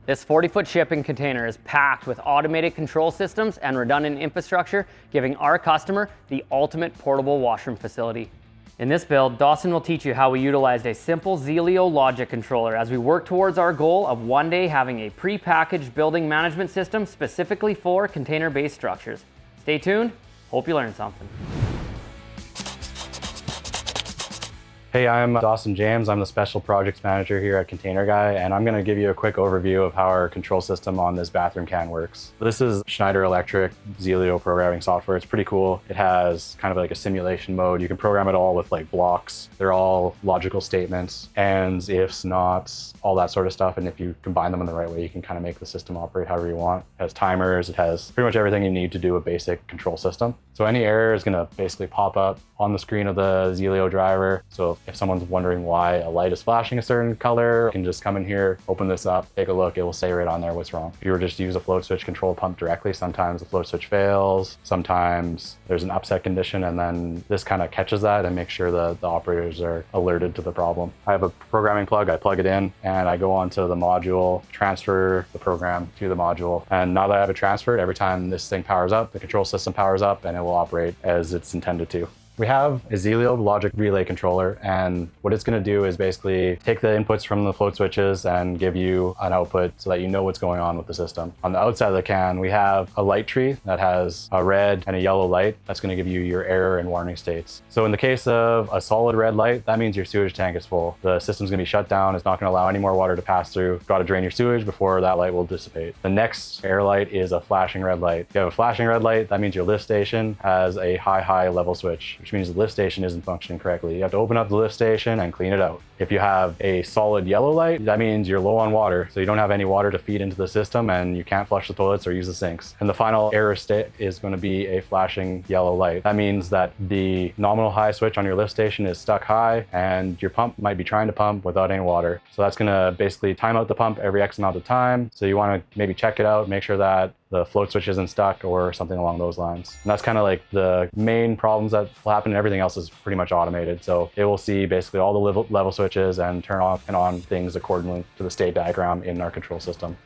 This 40-foot shipping container is packed with automated control systems and redundant infrastructure, giving our customer the ultimate portable washroom facility. In this build, Dawson will teach you how we utilized a simple Zelio logic controller as we work towards our goal of one day having a pre-packaged building management system specifically for container-based structures. Stay tuned, hope you learned something. Hey, I'm Dawson James. I'm the Special Projects Manager here at Container Guy, and I'm going to give you a quick overview of how our control system on this bathroom can works. This is Schneider Electric Zelio programming software. It's pretty cool. It has kind of like a simulation mode. You can program it all with like blocks. They're all logical statements, ands, ifs, nots, all that sort of stuff. And if you combine them in the right way, you can kind of make the system operate however you want. It has timers. It has pretty much everything you need to do a basic control system. So any error is going to basically pop up on the screen of the Zelio driver. So if someone's wondering why a light is flashing a certain color, you can just come in here, open this up, take a look. It will say right on there what's wrong. If you were just to use a float switch control pump directly, sometimes the float switch fails. Sometimes there's an upset condition, and then this kind of catches that and makes sure the operators are alerted to the problem. I have a programming plug. I plug it in and I go onto the module, transfer the program to the module. And now that I have it transferred, every time this thing powers up, the control system powers up and it will operate as it's intended to. We have a Zelio logic relay controller, and what it's going to do is basically take the inputs from the float switches and give you an output so that you know what's going on with the system. On the outside of the can, we have a light tree that has a red and a yellow light. That's going to give you your error and warning states. So in the case of a solid red light, that means your sewage tank is full. The system's going to be shut down. It's not going to allow any more water to pass through. You've got to drain your sewage before that light will dissipate. The next error light is a flashing red light. If you have a flashing red light, that means your lift station has a high level switch, which means the lift station isn't functioning correctly. You have to open up the lift station and clean it out. If you have a solid yellow light, that means you're low on water, so you don't have any water to feed into the system and you can't flush the toilets or use the sinks. And the final error state is going to be a flashing yellow light. That means that the nominal high switch on your lift station is stuck high and your pump might be trying to pump without any water. So that's going to basically time out the pump every X amount of time. So you want to maybe check it out, make sure that the float switch isn't stuck or something along those lines. And that's kind of like the main problems that will happen, and everything else is pretty much automated. So it will see basically all the level switches and turn off and on things accordingly to the state diagram in our control system.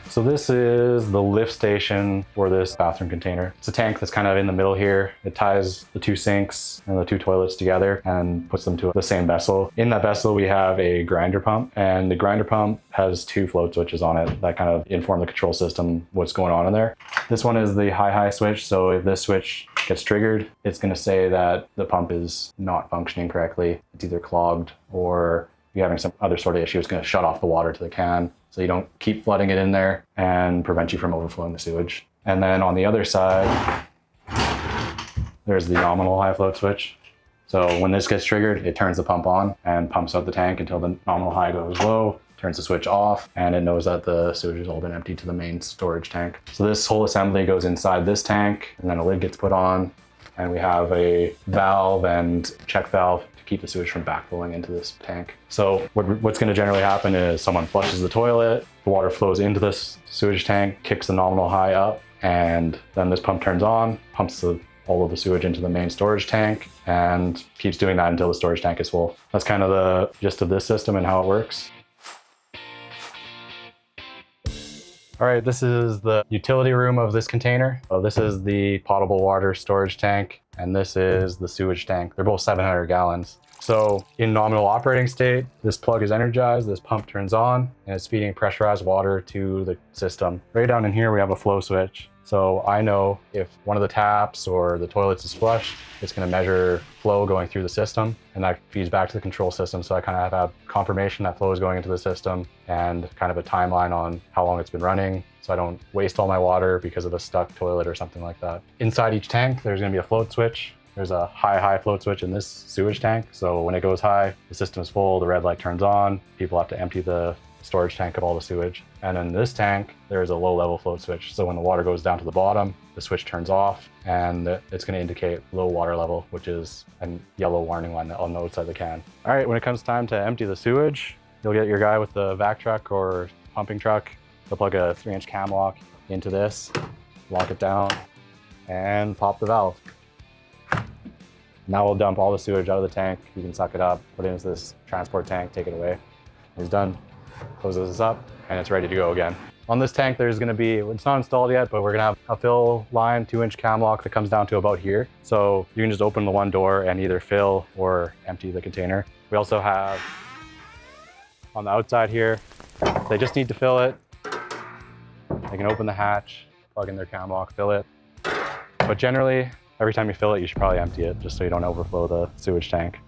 So this is the lift station for this bathroom container. It's a tank that's kind of in the middle here. It ties the two sinks and the two toilets together and puts them to the same vessel. In that vessel, we have a grinder pump, and the grinder pump has two float switches on it that kind of inform the control system what's going on in there. This one is the high switch. So if this switch gets triggered, it's going to say that the pump is not functioning correctly. It's either clogged or you're having some other sort of issue. It's going to shut off the water to the can, so you don't keep flooding it in there and prevent you from overflowing the sewage. And then on the other side, there's the nominal high float switch. So when this gets triggered, it turns the pump on and pumps out the tank until the nominal high goes low, turns the switch off, and it knows that the sewage has all been emptied to the main storage tank. So this whole assembly goes inside this tank, and then a lid gets put on, and we have a valve and check valve to keep the sewage from backflowing into this tank. So what's going to generally happen is someone flushes the toilet, the water flows into this sewage tank, kicks the nominal high up, and then this pump turns on, pumps all of the sewage into the main storage tank, and keeps doing that until the storage tank is full. That's kind of the gist of this system and how it works. All right, this is the utility room of this container. So this is the potable water storage tank, and this is the sewage tank. They're both 700 gallons. So in nominal operating state, this plug is energized, this pump turns on, and it's feeding pressurized water to the system. Right down in here, we have a flow switch. So I know if one of the taps or the toilets is flushed, it's going to measure flow going through the system, and that feeds back to the control system. So I kind of have confirmation that flow is going into the system and kind of a timeline on how long it's been running, so I don't waste all my water because of a stuck toilet or something like that. Inside each tank, there's going to be a float switch. There's a high float switch in this sewage tank. So when it goes high, the system is full, the red light turns on, people have to empty the storage tank of all the sewage. And in this tank, there's a low level float switch. So when the water goes down to the bottom, the switch turns off and it's going to indicate low water level, which is a yellow warning line on the outside of the can. All right, when it comes time to empty the sewage, you'll get your guy with the vac truck or pumping truck, They'll plug a 3-inch cam lock into this, lock it down, and pop the valve. Now we'll dump all the sewage out of the tank. You can suck it up, put it into this transport tank, take it away. He's done. Closes this up, and it's ready to go again. On this tank, there's gonna be, it's not installed yet, but we're gonna have a fill line, 2-inch cam lock that comes down to about here. So you can just open the one door and either fill or empty the container. We also have, on the outside here, they just need to fill it. They can open the hatch, plug in their cam lock, fill it. But generally, every time you fill it, you should probably empty it just so you don't overflow the sewage tank.